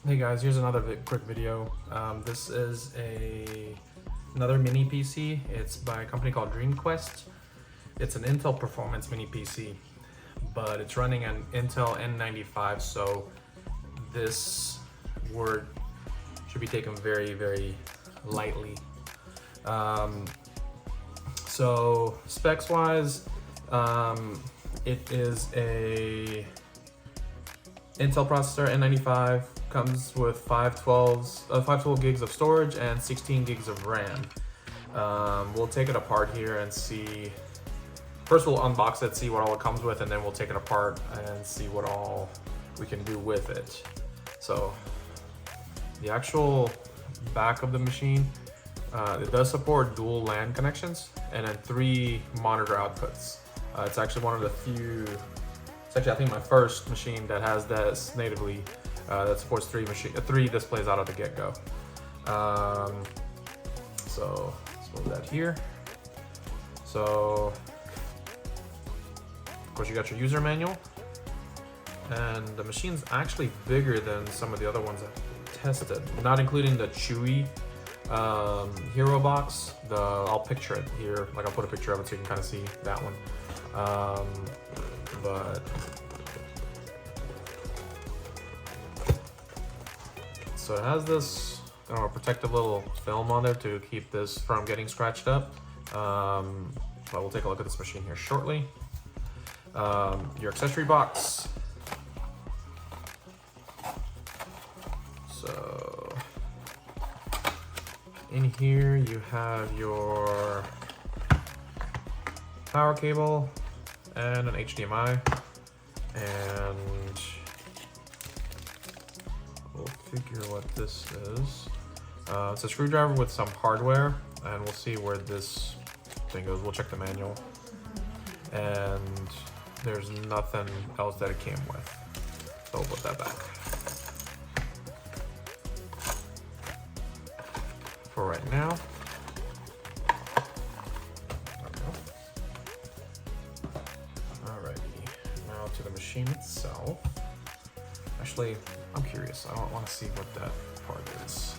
Hey guys, here's another quick video. This is another mini PC. It's by a company called Dreamquest. It's an Intel Performance mini PC, but it's running an Intel N95, so this word should be taken very, very lightly. So specs wise, it is a Intel processor, N95, comes with 512 gigs of storage and 16 gigs of RAM. We'll take it apart here and see. First we'll unbox it, see what all it comes with, and then we'll take it apart and see what all we can do with it. So the actual back of the machine, it does support dual LAN connections and then 3 monitor outputs. It's actually one of the few, it's actually I think my first machine that has this natively, that supports 3 displays out of the get-go. So let's move that here. So of course you got your user manual, and the machine's actually bigger than some of the other ones I've tested, not including the Chewy Hero box. I'll picture it here, like I'll put a picture of it so you can kind of see that one. But so it has this protective little film on there to keep this from getting scratched up. But we'll take a look at this machine here shortly. Your accessory box. So in here you have your power cable and an HDMI, and we'll figure what this is. It's a screwdriver with some hardware, and we'll see where this thing goes. We'll check the manual, and there's nothing else that it came with, so we'll put that back. For right now. Alrighty, now to the machine itself. Actually, I'm curious. I want to see what that part is.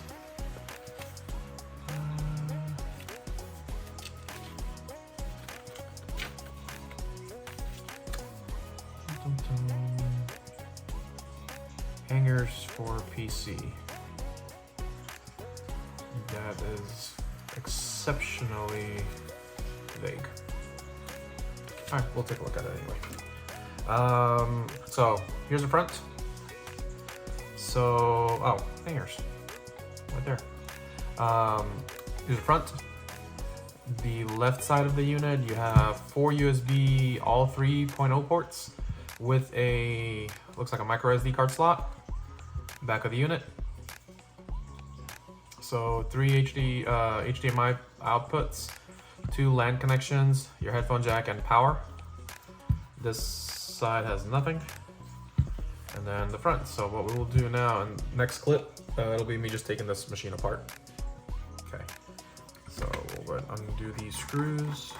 Hangers for PC. That is exceptionally vague. All right, we'll take a look at it anyway. So here's the front. So, oh, hangers, right there. Here's the front. The left side of the unit, you have 4 USB, all 3.0 ports with a, looks like a micro SD card slot. Back of the unit. So 3 HDMI outputs, 2 LAN connections, your headphone jack, and power. This side has nothing. And then the front. So what we will do now, in next clip, it'll be me just taking this machine apart. Okay. So we'll undo these screws.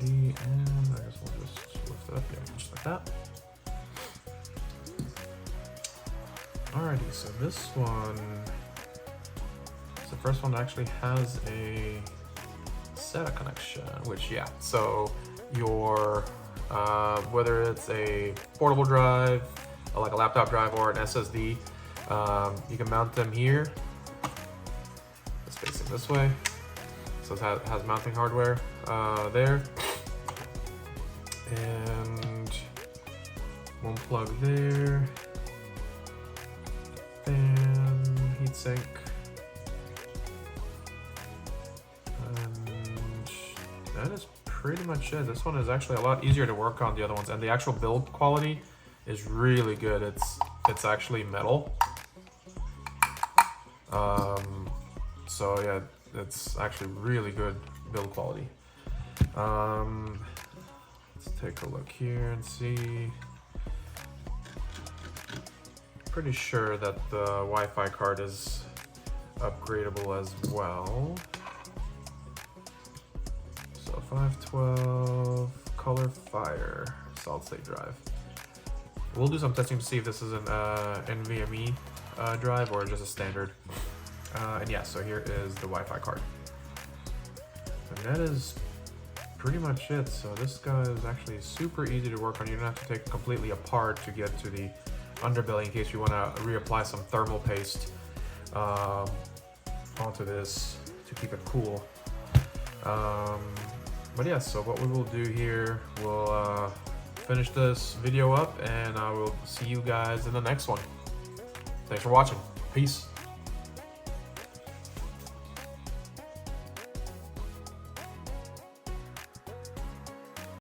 And I guess we'll just lift it up, yeah, just like that. Alrighty, so this one is the first one that actually has a SATA connection, which, yeah, so your, whether it's a portable drive, or like a laptop drive, or an SSD, you can mount them here. It's facing this way, so it has mounting hardware there. And one plug there, fan, heatsink, and that is pretty much it. This one is actually a lot easier to work on the other ones, and the actual build quality is really good. It's actually metal. So yeah, it's actually really good build quality. Let's take a look here and see. Pretty sure that the Wi-Fi card is upgradable as well. So 512 color fire solid state drive. We'll do some testing to see if this is an NVMe drive or just a standard. And yeah, so here is the Wi-Fi card. And that is pretty much it. So this guy is actually super easy to work on. You don't have to take it completely apart to get to the underbelly in case you want to reapply some thermal paste onto this to keep it cool. But yeah, so what we will do here, we'll finish this video up and I will see you guys in the next one. Thanks for watching. Peace.